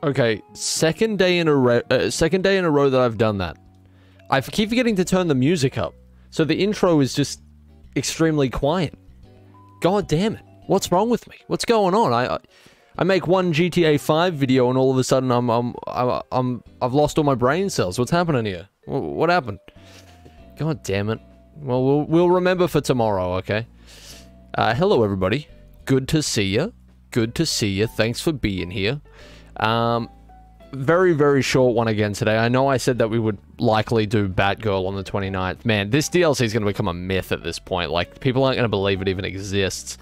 Okay, second day in a row that I've done that. I keep forgetting to turn the music up, so the intro is just extremely quiet. God damn it! What's wrong with me? What's going on? I make one GTA 5 video and all of a sudden I've lost all my brain cells. What's happening here? What happened? God damn it! Well, we'll remember for tomorrow, okay? Hello everybody. Good to see you. Good to see you. Thanks for being here. Very, very short one again today. I know I said that we would likely do Batgirl on the 29th. Man, this DLC is going to become a myth at this point. Like, people aren't going to believe it even exists.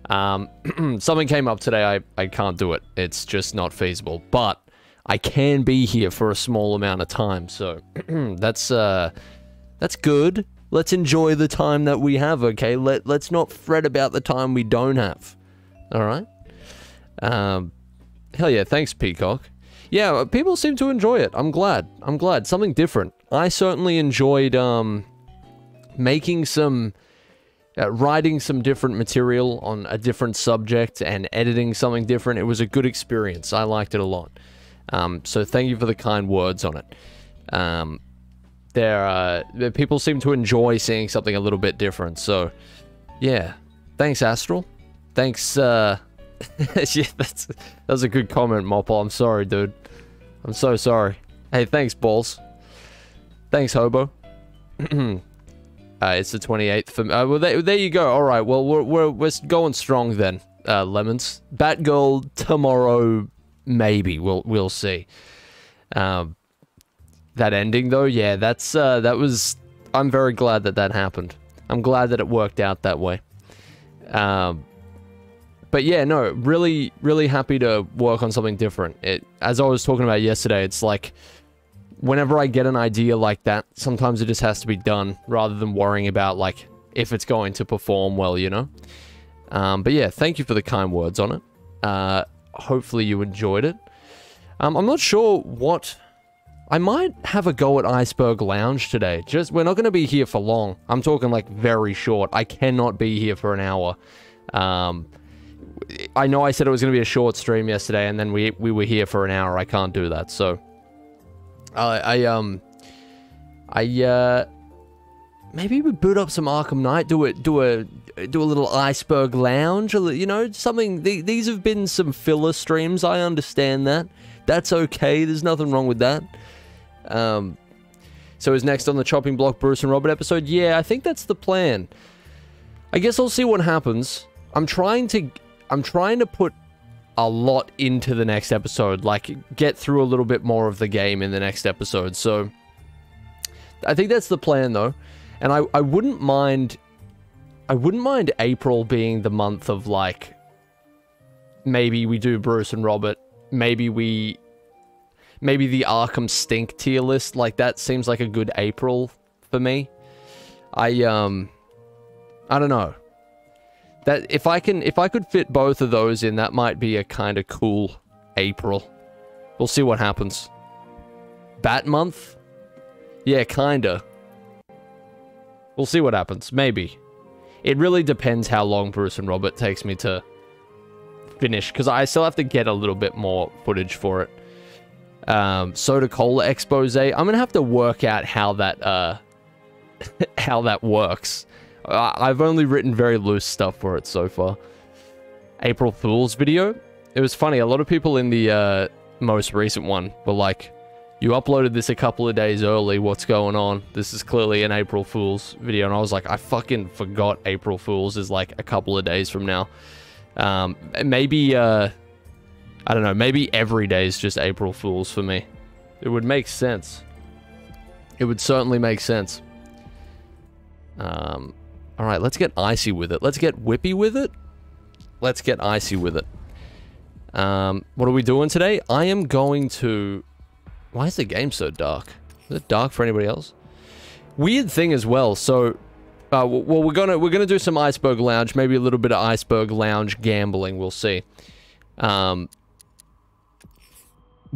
Something came up today. I can't do it. It's just not feasible. But I can be here for a small amount of time. So, that's good. Let's enjoy the time that we have, okay? Let's not fret about the time we don't have. Alright? Hell yeah, thanks, Peacock. Yeah, people seem to enjoy it. I'm glad. I'm glad. Something different. I certainly enjoyed, making some... writing some different material on a different subject and editing something different. It was a good experience. I liked it a lot. So thank you for the kind words on it. People seem to enjoy seeing something a little bit different. So, yeah. Thanks, Astral. Thanks, yeah, that was a good comment, Mopple. I'm sorry, dude. I'm so sorry. Hey, thanks, Balls. Thanks, Hobo. It's the 28th for well, there you go. All right, well, we're going strong then, Lemons. Batgirl tomorrow, maybe. We'll see. That ending though, yeah, that was. I'm very glad that happened. I'm glad that it worked out that way. But yeah, no, really, really happy to work on something different. As I was talking about yesterday, it's like, whenever I get an idea like that, sometimes it just has to be done, rather than worrying about, like, if it's going to perform well, you know? But yeah, thank you for the kind words on it. Hopefully you enjoyed it. I'm not sure what... I might have a go at Iceberg Lounge today. We're not going to be here for long. I'm talking, like, very short. I cannot be here for an hour. I know I said it was going to be a short stream yesterday, and then we were here for an hour. I can't do that, so... maybe we boot up some Arkham Knight, do a little Iceberg Lounge, you know, something. These have been some filler streams. I understand that. That's okay. There's nothing wrong with that. So is next on the chopping block Bruce and Robert episode? Yeah, I think that's the plan. I guess I'll see what happens. I'm trying to put a lot into the next episode, like get through a little bit more of the game in the next episode. So I think that's the plan though. And I wouldn't mind April being the month of, like, maybe we do Bruce and Robert, maybe the Arkham Stink tier list. Like, that seems like a good April for me. I don't know. That if I could fit both of those in, that might be a kind of cool April. We'll see what happens. Bat month? Yeah, kinda. We'll see what happens. Maybe. It really depends how long Bruce and Robert takes me to finish, because I still have to get a little bit more footage for it. Soda Cola expose. I'm gonna have to work out how that how that works. I've only written very loose stuff for it so far. April Fool's video. It was funny. A lot of people in the most recent one were like, "You uploaded this a couple of days early. What's going on? This is clearly an April Fool's video." And I was like, I fucking forgot April Fool's is like a couple of days from now. Maybe, I don't know. Maybe every day is just April Fool's for me. It would make sense. It would certainly make sense. Alright, let's get icy with it. Let's get whippy with it. Let's get icy with it. What are we doing today? I am going to... Why is the game so dark? Is it dark for anybody else? Weird thing as well. So, well, we're gonna do some Iceberg Lounge. Maybe a little bit of Iceberg Lounge gambling. We'll see. What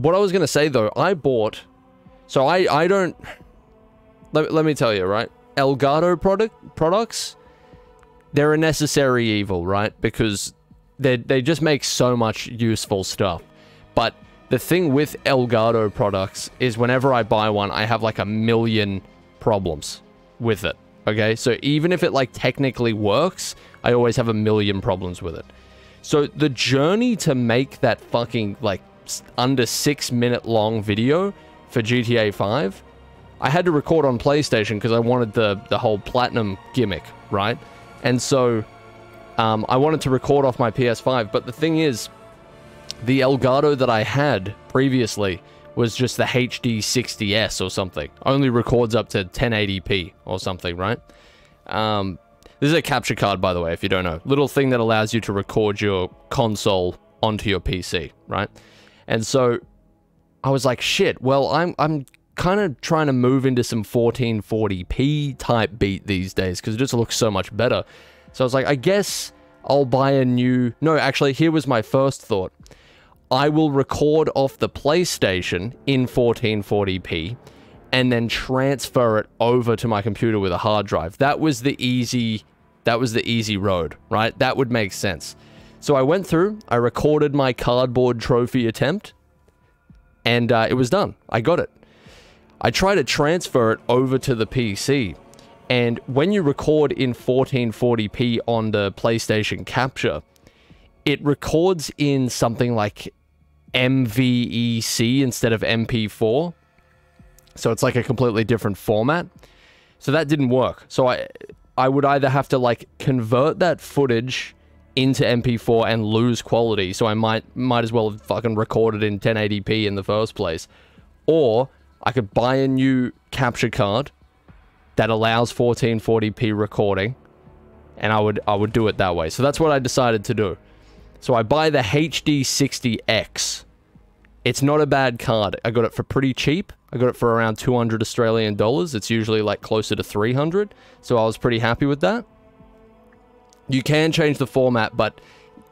I was gonna say though, I bought. So I don't. Let me tell you, right? Elgato products, they're a necessary evil, right? Because they just make so much useful stuff. But the thing with Elgato products is whenever I buy one, I have like a million problems with it. Okay, so even if it like technically works, I always have a million problems with it. So the journey to make that fucking like under 6 minute long video for GTA 5, I had to record on PlayStation because I wanted the whole platinum gimmick, right? And so I wanted to record off my PS5, but the thing is, the Elgato that I had previously was just the HD 60S or something. Only records up to 1080p or something, right? This is a capture card, by the way, if you don't know. Little thing that allows you to record your console onto your PC, right? And so I was like, shit, well, I'm kind of trying to move into some 1440p type beat these days because it just looks so much better. So I was like, I guess I'll buy a new... No, actually, here was my first thought. I will record off the PlayStation in 1440p and then transfer it over to my computer with a hard drive. That was the easy road, right? That would make sense. So I went through, I recorded my cardboard trophy attempt, and it was done. I got it. I tried to transfer it over to the PC, and when you record in 1440p on the PlayStation Capture, it records in something like MVEC instead of MP4. So it's like a completely different format. So that didn't work. So I would either have to like convert that footage into MP4 and lose quality. So I might as well have fucking recorded in 1080p in the first place. Or I could buy a new capture card that allows 1440p recording, and I would do it that way. So that's what I decided to do. So I buy the HD60X. It's not a bad card. I got it for pretty cheap. I got it for around 200 Australian dollars. It's usually like closer to 300. So I was pretty happy with that. You can change the format, but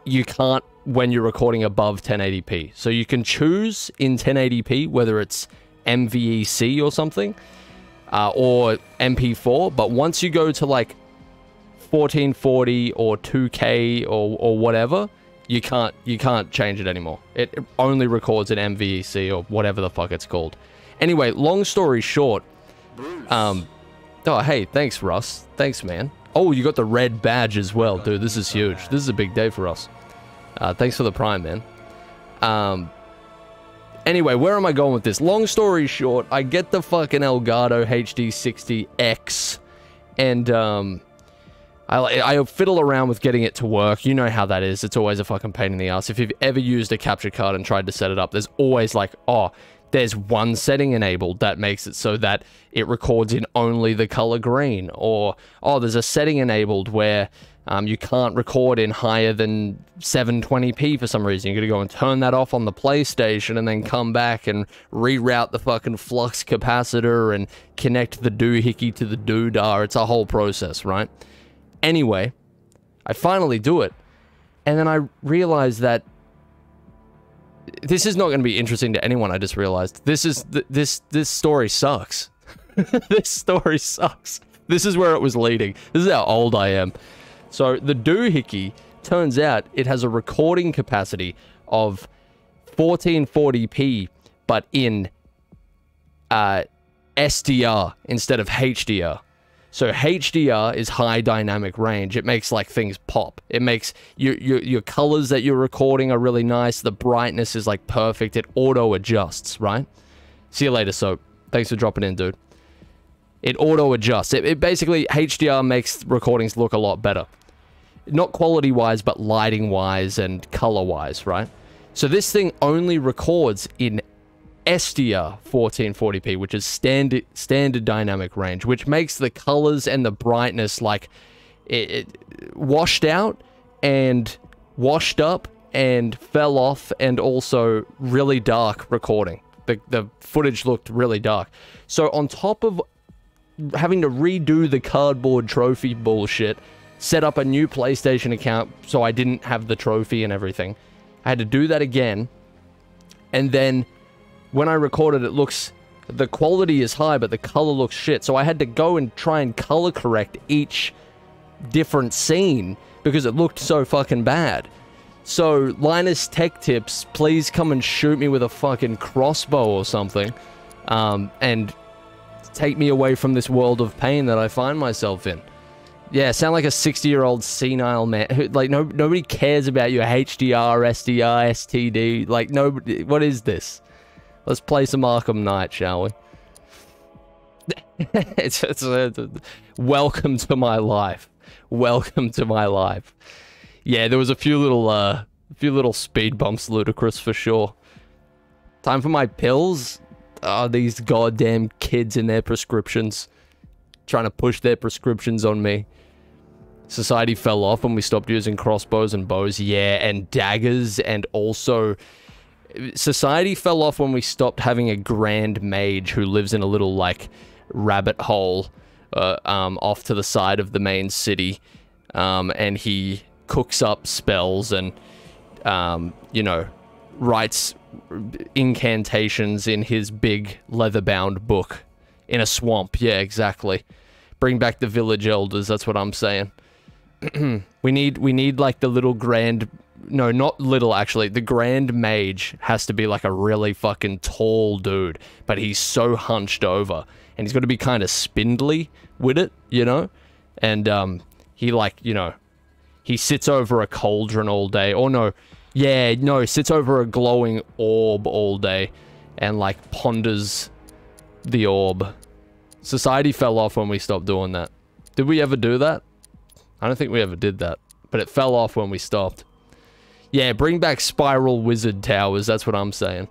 you can't when you're recording above 1080p. So you can choose in 1080p whether it's MVEC or something, or MP4. But once you go to like 1440 or 2K or whatever, you can't change it anymore. It only records in MVEC or whatever the fuck it's called. Anyway, long story short, oh hey, thanks Russ, thanks man. Oh, you got the red badge as well, dude. This is huge. This is a big day for us. Thanks for the Prime, man. Anyway, where am I going with this? Long story short, I get the fucking Elgato HD60X, and I fiddle around with getting it to work. You know how that is. It's always a fucking pain in the ass. If you've ever used a capture card and tried to set it up, there's always like, oh, there's one setting enabled that makes it so that it records in only the color green. Or, oh, there's a setting enabled where you can't record in higher than 720p for some reason. You're going to go and turn that off on the PlayStation and then come back and reroute the fucking flux capacitor and connect the doohickey to the doodah. It's a whole process, right? Anyway, I finally do it, and then I realize that this is not going to be interesting to anyone. I just realized this story sucks. This story sucks. This is where it was leading. This is how old I am. So the doohickey, turns out it has a recording capacity of 1440p, but in SDR instead of HDR. So HDR is high dynamic range. It makes like things pop. It makes your colors that you're recording are really nice. The brightness is like perfect. It auto adjusts, right? See you later, Soap. Thanks for dropping in, dude. It auto adjusts. It basically, HDR makes recordings look a lot better. Not quality wise, but lighting wise and color wise, right? So this thing only records in SDR 1440p, which is standard dynamic range, which makes the colors and the brightness like it washed out and washed up and fell off, and also really dark recording. The footage looked really dark. So on top of having to redo the cardboard trophy bullshit, set up a new PlayStation account so I didn't have the trophy and everything, I had to do that again. And then when I recorded, the quality is high, but the color looks shit. So I had to go and try and color correct each different scene because it looked so fucking bad. So, Linus Tech Tips, please come and shoot me with a fucking crossbow or something. And take me away from this world of pain that I find myself in. Yeah, sound like a 60-year-old senile man. Who, like, nobody cares about your HDR, SDR, STD. Like, nobody... What is this? Let's play some Arkham Knight, shall we? Welcome to my life. Welcome to my life. Yeah, there was a few little speed bumps, ludicrous for sure. Time for my pills? Oh, these goddamn kids and their prescriptions. Trying to push their prescriptions on me. Society fell off when we stopped using crossbows and bows. Yeah, and daggers, and also... Society fell off when we stopped having a grand mage who lives in a little, like, rabbit hole off to the side of the main city. And he cooks up spells and, you know, writes incantations in his big leather-bound book. In a swamp, yeah, exactly. Bring back the village elders, that's what I'm saying. we need, like, the little grand... No, not little, actually. The grand mage has to be, like, a really fucking tall dude. But he's so hunched over. And he's got to be kind of spindly with it, you know? And, he, like, you know... He sits over a cauldron all day. Or no... Yeah, no, sits over a glowing orb all day. And, like, ponders the orb. Society fell off when we stopped doing that. Did we ever do that? I don't think we ever did that. But it fell off when we stopped. Yeah, bring back spiral wizard towers, that's what I'm saying.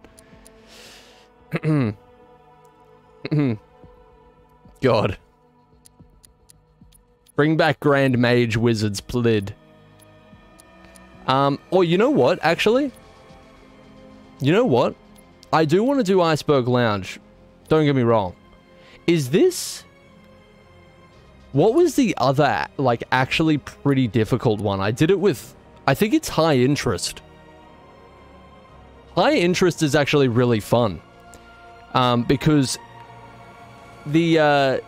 God. Bring back grand mage wizards, plid. Oh, you know what, actually? You know what? I do want to do Iceberg Lounge. Don't get me wrong. Is this... What was the other, like, actually pretty difficult one? I did it with... I think it's high interest. High interest is actually really fun. Because the,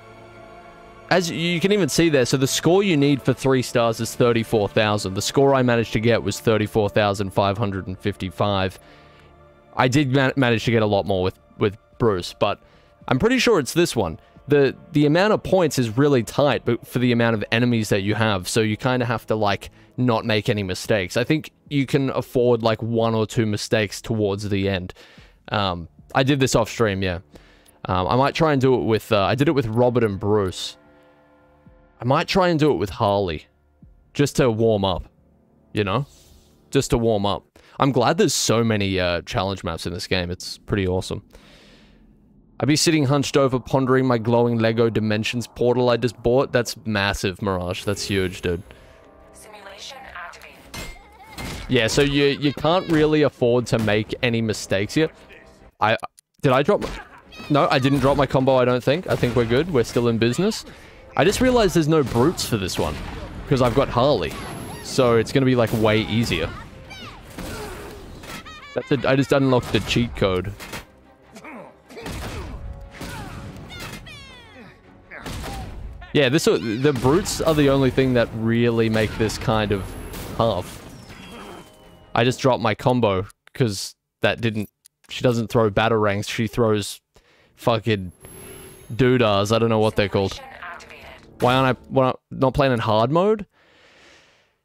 as you can even see there, so the score you need for 3 stars is 34,000. The score I managed to get was 34,555. I did manage to get a lot more with Bruce, but I'm pretty sure it's this one. The amount of points is really tight, but for the amount of enemies that you have, so you kind of have to, like, not make any mistakes. I think you can afford, like, 1 or 2 mistakes towards the end. I did this off stream, yeah. I might try and do it with, I did it with Robert and Bruce. I might try and do it with Harley. Just to warm up, you know? Just to warm up. I'm glad there's so many, challenge maps in this game. It's pretty awesome. I'd be sitting hunched over pondering my glowing Lego Dimensions portal I just bought. That's massive, Mirage. That's huge, dude. Simulation activated. Yeah, so you can't really afford to make any mistakes here. Did I drop my... No, I didn't drop my combo, I don't think. I think we're good. We're still in business. I just realized there's no brutes for this one. Because I've got Harley. So it's gonna be, like, way easier. That's it. I just unlocked the cheat code. Yeah, the brutes are the only thing that really make this kind of tough. I just dropped my combo, because that didn't... She doesn't throw batarangs, she throws fucking doodahs. I don't know what they're called. Why aren't I not playing in hard mode?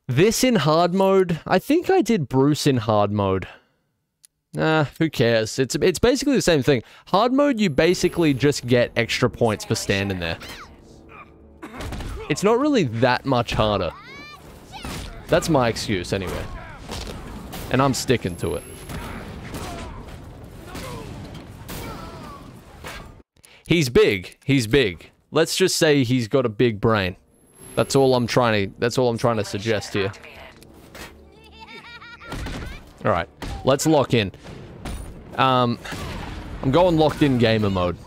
This in hard mode? I think I did Bruce in hard mode. Nah, who cares? It's basically the same thing. Hard mode, you basically just get extra points for standing there. It's not really that much harder. That's my excuse, anyway. And I'm sticking to it. He's big. He's big. Let's just say he's got a big brain. That's all I'm trying to suggest here. Alright. Let's lock in. I'm going locked in gamer mode.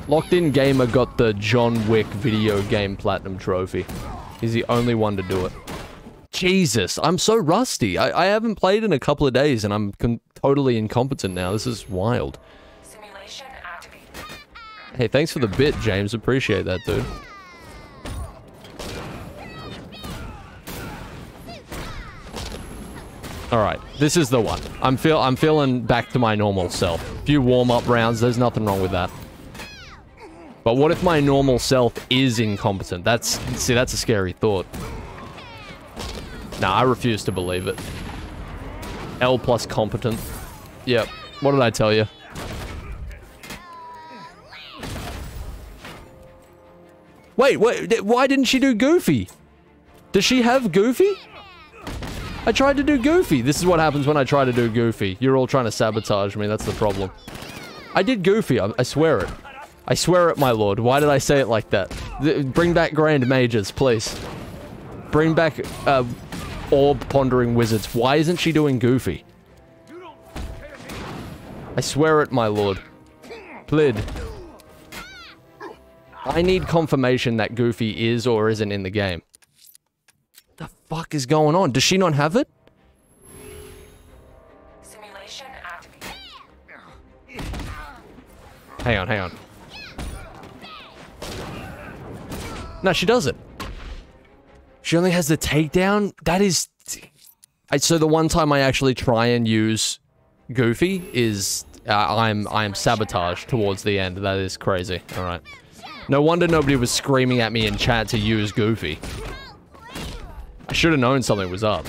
Locked in gamer got the John Wick video game platinum trophy. He's the only one to do it. Jesus, I'm so rusty. I haven't played in a couple of days and I'm totally incompetent now. This is wild. Simulation activated. Hey, thanks for the bit, James. Appreciate that, dude. Alright, this is the one. I'm feeling back to my normal self. A few warm-up rounds, there's nothing wrong with that. But what if my normal self is incompetent? See, that's a scary thought. Nah, I refuse to believe it. L plus competent. Yep. What did I tell you? Wait, why didn't she do Goofy? Does she have Goofy? I tried to do Goofy. This is what happens when I try to do Goofy. You're all trying to sabotage me, that's the problem. I did Goofy, I swear it. I swear it, my lord. Why did I say it like that? Bring back Grand Mages, please. Bring back, Orb Pondering Wizards. Why isn't she doing Goofy? I swear it, my lord. Plid. I need confirmation that Goofy is or isn't in the game. What the fuck is going on? Does she not have it? Simulation activated. Hang on, hang on. No, she doesn't. She only has the takedown? That is... So the one time I actually try and use Goofy is... I'm sabotaged towards the end. That is crazy. Alright. No wonder nobody was screaming at me in chat to use Goofy. I should have known something was up.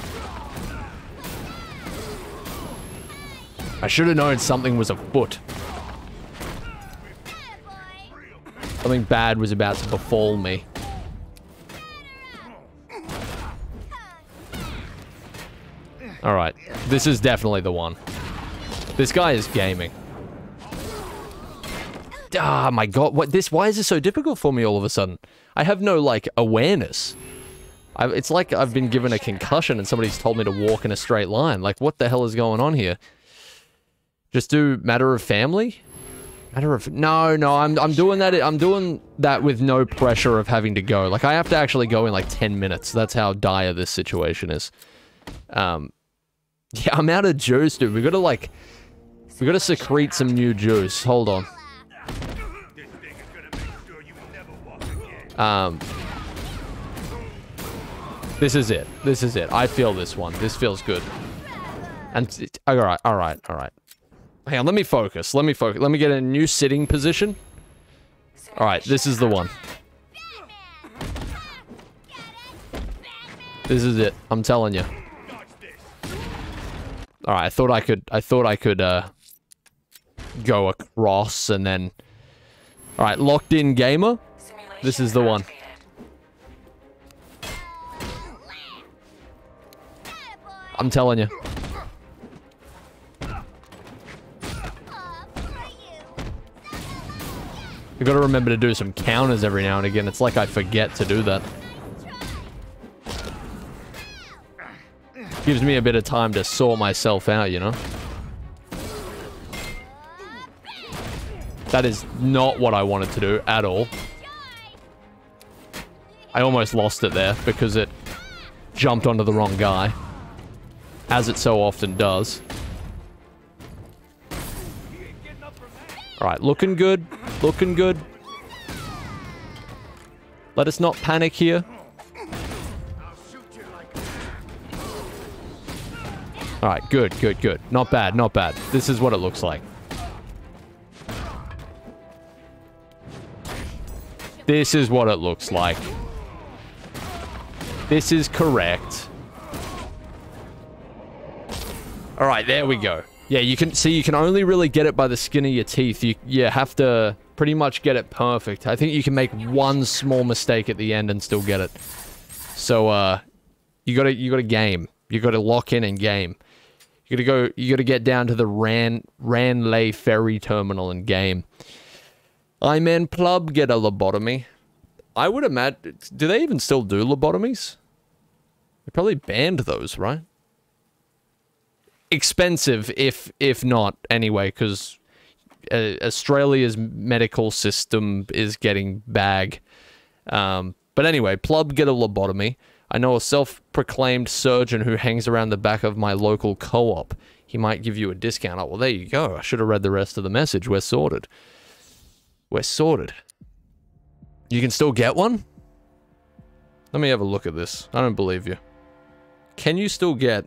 I should have known something was afoot. Something bad was about to befall me. Alright, this is definitely the one. This guy is gaming. Ah, my god, why is this so difficult for me all of a sudden? I have no, like, awareness. It's like I've been given a concussion and somebody's told me to walk in a straight line. Like, what the hell is going on here? Just do Matter of Family? No, I'm doing that with no pressure of having to go. Like, I have to actually go in, like, 10 minutes. That's how dire this situation is. Yeah, I'm out of juice, dude. We gotta secrete some new juice. Hold on. This is it. This is it. I feel this one. This feels good. And, alright. Hang on, let me focus. Let me get in a new sitting position. Alright, this is the one. This is it. I'm telling you. Alright, I thought I could go across and then... Alright, locked in gamer. This is the one. I'm telling you. You gotta remember to do some counters every now and again. It's like I forget to do that. Gives me a bit of time to sort myself out, you know? That is not what I wanted to do at all. I almost lost it there because it jumped onto the wrong guy. As it so often does. Alright, looking good. Looking good. Let us not panic here. Alright, good. Not bad, not bad. This is what it looks like. This is what it looks like. This is correct. Alright, there we go. Yeah, you can only really get it by the skin of your teeth. You have to pretty much get it perfect. I think you can make one small mistake at the end and still get it. So, you gotta game. You gotta lock in and game. You gotta get down to the Ranley ferry terminal and game. I man plub get a lobotomy. I would imagine, do they even still do lobotomies? They probably banned those, right? Expensive, if not, anyway, because Australia's medical system is getting bag. But anyway, plub get a lobotomy. I know a self-proclaimed surgeon who hangs around the back of my local co-op. He might give you a discount. Oh, well, there you go. I should have read the rest of the message. We're sorted. We're sorted. You can still get one? Let me have a look at this. I don't believe you. Can you still get...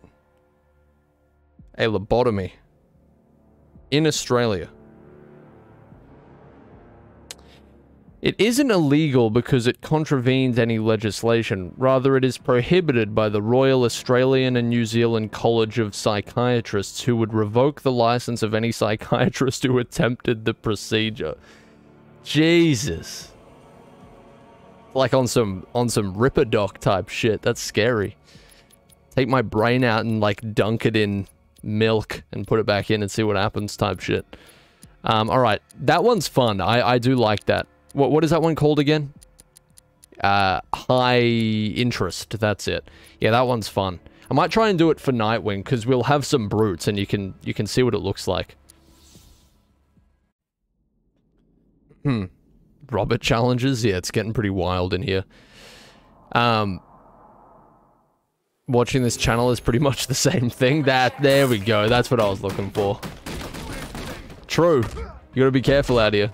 a lobotomy in Australia. It isn't illegal because it contravenes any legislation. Rather, it is prohibited by the Royal Australian and New Zealand College of Psychiatrists, who would revoke the license of any psychiatrist who attempted the procedure. Jesus. Like on some Ripperdoc type shit. That's scary. Take my brain out and like dunk it in milk and put it back in and see what happens type shit. Alright, that one's fun. I do like that. What is that one called again? High interest, that's it. Yeah, that one's fun. I might try and do it for Nightwing, because we'll have some brutes, and you can see what it looks like. Robert challenges? Yeah, it's getting pretty wild in here. Watching this channel is pretty much the same thing. There we go, that's what I was looking for. True. You gotta be careful out here.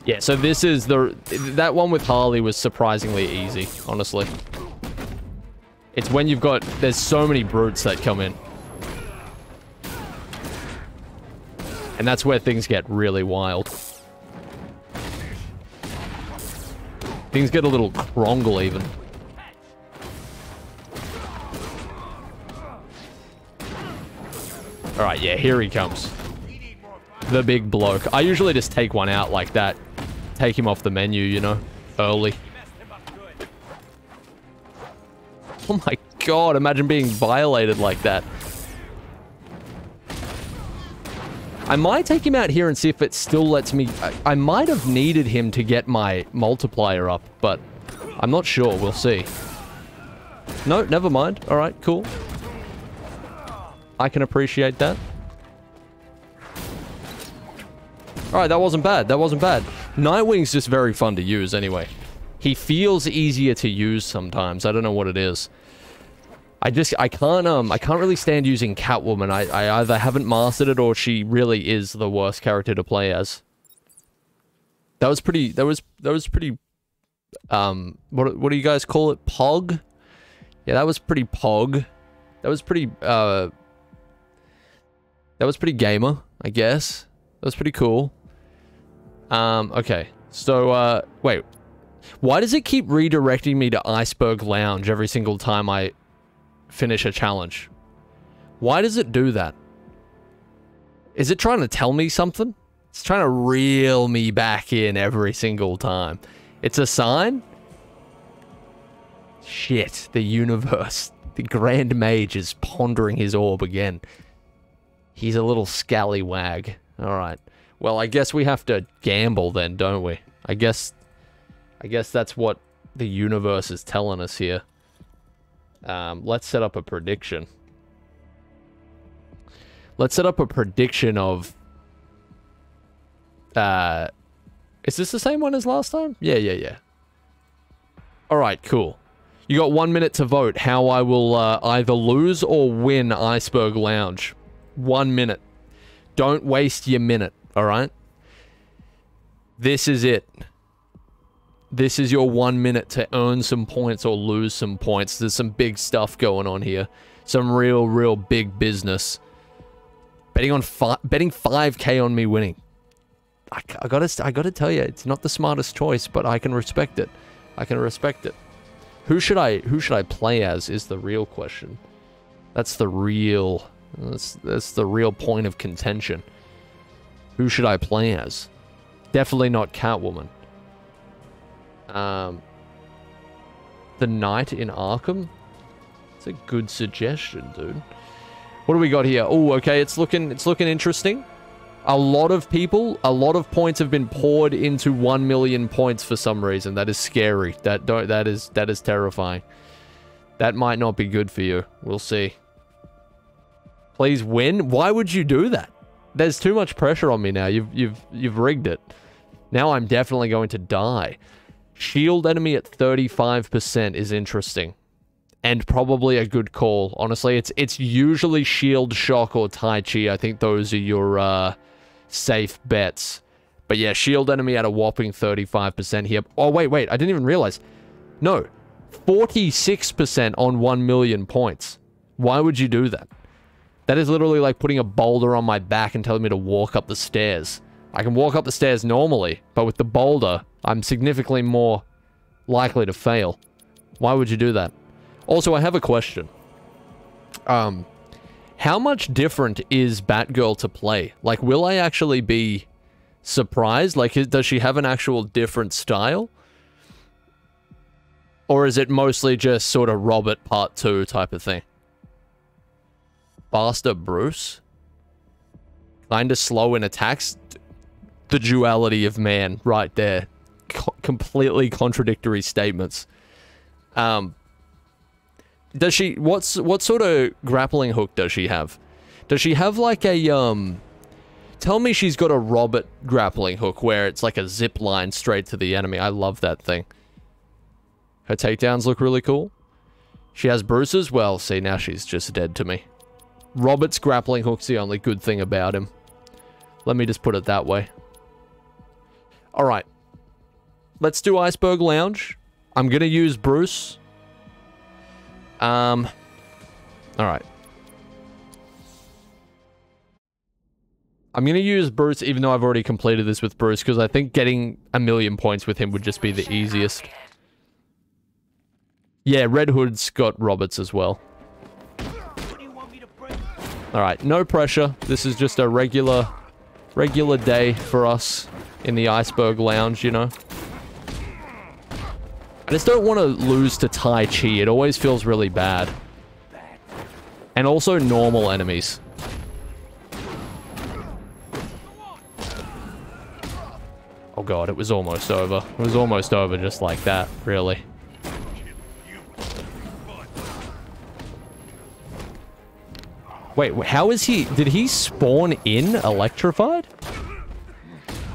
Yeah, so this is that one with Harley was surprisingly easy, honestly. It's when you've got, there's so many brutes that come in. And that's where things get really wild. Things get a little crongle even. Alright, yeah, here he comes. The big bloke. I usually just take one out like that. Take him off the menu, you know, early. Oh my god, imagine being violated like that. I might take him out here and see if it still lets me... I might have needed him to get my multiplier up, but I'm not sure. We'll see. No, never mind. Alright, cool. I can appreciate that. Alright, that wasn't bad. That wasn't bad. Nightwing's just very fun to use anyway. He feels easier to use sometimes. I don't know what it is. I can't really stand using Catwoman. I either haven't mastered it or she really is the worst character to play as. That was pretty what do you guys call it? Pog? Yeah, that was pretty pog. That was pretty gamer, I guess. That was pretty cool. Okay. So, wait. Why does it keep redirecting me to Iceberg Lounge every single time I finish a challenge? Why does it do that? Is it trying to tell me something? It's trying to reel me back in every single time. It's a sign? Shit, the universe. The Grand Mage is pondering his orb again. He's a little scallywag. Alright. Well, I guess we have to gamble then, don't we? I guess that's what the universe is telling us here. Let's set up a prediction. Let's set up a prediction of... is this the same one as last time? Yeah. Alright, cool. You got 1 minute to vote how I will either lose or win Iceberg Lounge. 1 minute. Don't waste your minute, alright? This is it. This is your 1 minute to earn some points or lose some points. There's some big stuff going on here. Some real big business. Betting 5k on me winning. I gotta tell you, it's not the smartest choice, but I can respect it. I can respect it. Who should I play as is the real question. That's the real point of contention. Who should I play as? Definitely not Catwoman. The Knight in Arkham? It's a good suggestion, dude. What do we got here? Oh, okay, it's looking interesting. A lot of points have been poured into 1 million points for some reason. That is scary. That is terrifying. That might not be good for you. We'll see. Please win? Why would you do that? There's too much pressure on me now. You've rigged it. Now I'm definitely going to die. Shield enemy at 35% is interesting. And probably a good call. Honestly, it's usually shield, shock, or Tai Chi. I think those are your safe bets. But yeah, shield enemy at a whopping 35% here. Oh, wait. I didn't even realize. No. 46% on 1 million points. Why would you do that? That is literally like putting a boulder on my back and telling me to walk up the stairs. I can walk up the stairs normally, but with the boulder, I'm significantly more likely to fail. Why would you do that? Also, I have a question. How much different is Batgirl to play? Like, will I actually be surprised? Like, does she have an actual different style? Or is it mostly just sort of Robert Part 2 type of thing? Faster Bruce? Kinda slow in attacks? The duality of man right there. Completely contradictory statements. Does she... What sort of grappling hook does she have? Does she have like a, Tell me she's got a Robert grappling hook where it's like a zip line straight to the enemy. I love that thing. Her takedowns look really cool. She has Bruce's? Well, see, now she's just dead to me. Robert's grappling hook's the only good thing about him. Let me just put it that way. Alright. Let's do Iceberg Lounge. I'm gonna use Bruce. Alright. I'm gonna use Bruce, even though I've already completed this with Bruce, because I think getting 1,000,000 points with him would just be the easiest. Yeah, Red Hood's got Roberts as well. Alright, no pressure. This is just a regular day for us in the Iceberg Lounge, you know? I just don't want to lose to Tai Chi. It always feels really bad. And also normal enemies. Oh god, it was almost over. It was almost over just like that, really. Wait, how is he... Did he spawn in electrified?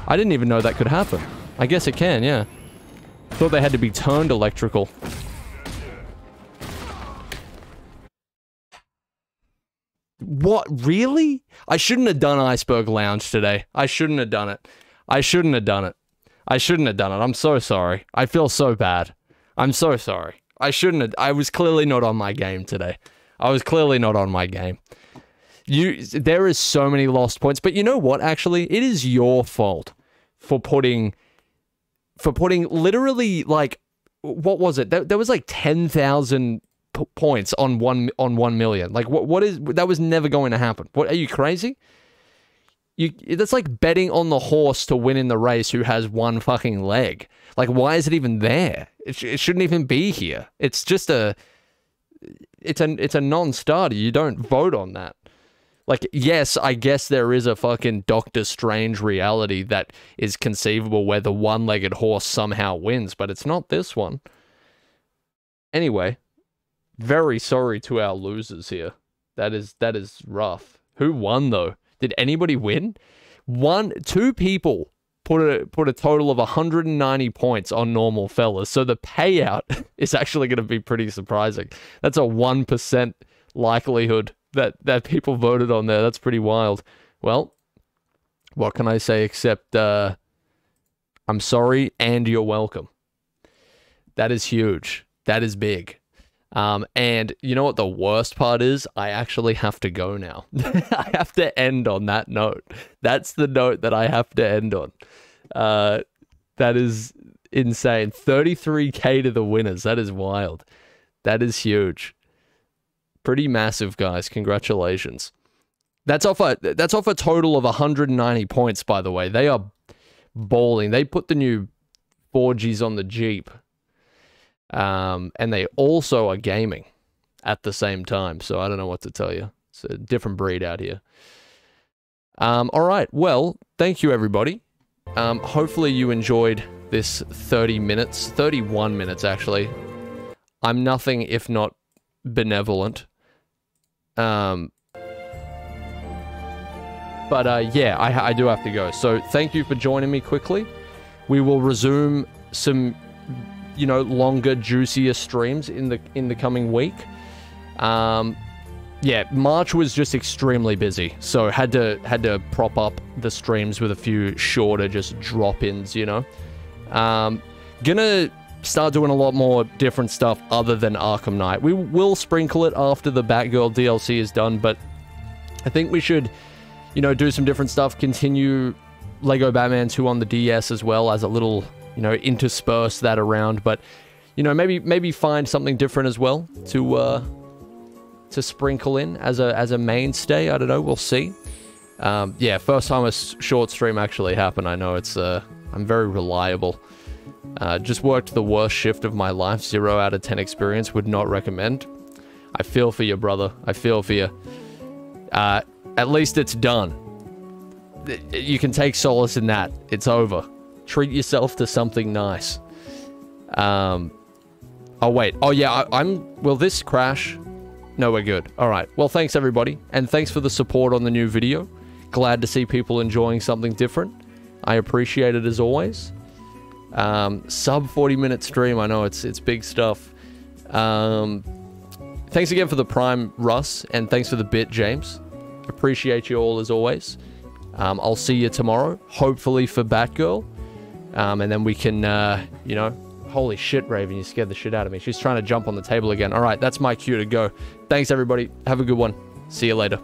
I didn't even know that could happen. I guess it can, yeah. Thought they had to be turned electrical. What? Really? I shouldn't have done Iceberg Lounge today. I shouldn't have done it. I shouldn't have done it. I shouldn't have done it. I'm so sorry. I feel so bad. I'm so sorry. I shouldn't have... I was clearly not on my game today. I was clearly not on my game. There is so many lost points, but you know what, actually? It is your fault for putting literally, like, what was it? There was like 10,000 points on 1 million. Like, what is... That was never going to happen. What, are you crazy? That's like betting on the horse to win in the race who has one fucking leg. Like, why is it even there? It shouldn't even be here. It's just a... It's a non-starter. You don't vote on that. Like, yes, I guess there is a fucking Doctor Strange reality that is conceivable where the one-legged horse somehow wins, but it's not this one. Anyway, very sorry to our losers here. That is rough. Who won, though? Did anybody win? Two people put a total of 190 points on normal fellas, so the payout is actually going to be pretty surprising. That's a 1% likelihood that people voted on there. That's pretty wild. Well, what can I say except I'm sorry and you're welcome. That is huge. That is big. And you know what the worst part is? I actually have to go now. I have to end on that note. That's the note that I have to end on. That is insane. 33k to the winners. That is wild. That is huge. Pretty massive, guys. Congratulations. That's off a total of 190 points, by the way. They are balling. They put the new 4Gs on the Jeep. And they also are gaming at the same time. So I don't know what to tell you. It's a different breed out here. All right. Well, thank you, everybody. Hopefully you enjoyed this 30 minutes. 31 minutes, actually. I'm nothing if not benevolent. But yeah, I do have to go. So thank you for joining me quickly. We will resume some, you know, longer, juicier streams in the coming week. Yeah, March was just extremely busy, so had to prop up the streams with a few shorter just drop-ins, you know. Gonna start doing a lot more different stuff other than Arkham Knight. We will sprinkle it after the Batgirl DLC is done, but I think we should, you know, do some different stuff, continue Lego Batman 2 on the DS as well as a little, you know, intersperse that around, but, you know, maybe find something different as well to sprinkle in as a mainstay. I don't know, we'll see. Yeah, first time a short stream actually happened. I know it's, I'm very reliable. Just worked the worst shift of my life, 0 out of 10 experience, would not recommend. I feel for you, brother. I feel for you. At least it's done. You can take solace in that. It's over. Treat yourself to something nice. Oh, wait. Oh, yeah, will this crash? No, we're good. All right. Well, thanks, everybody. And thanks for the support on the new video. Glad to see people enjoying something different. I appreciate it as always. Sub 40-minute stream. I know it's big stuff. Thanks again for the Prime, Russ. And thanks for the bit, James. Appreciate you all as always. I'll see you tomorrow, hopefully for Batgirl. And then we can, you know, holy shit, Raven, you scared the shit out of me. She's trying to jump on the table again. All right, that's my cue to go. Thanks, everybody. Have a good one. See you later.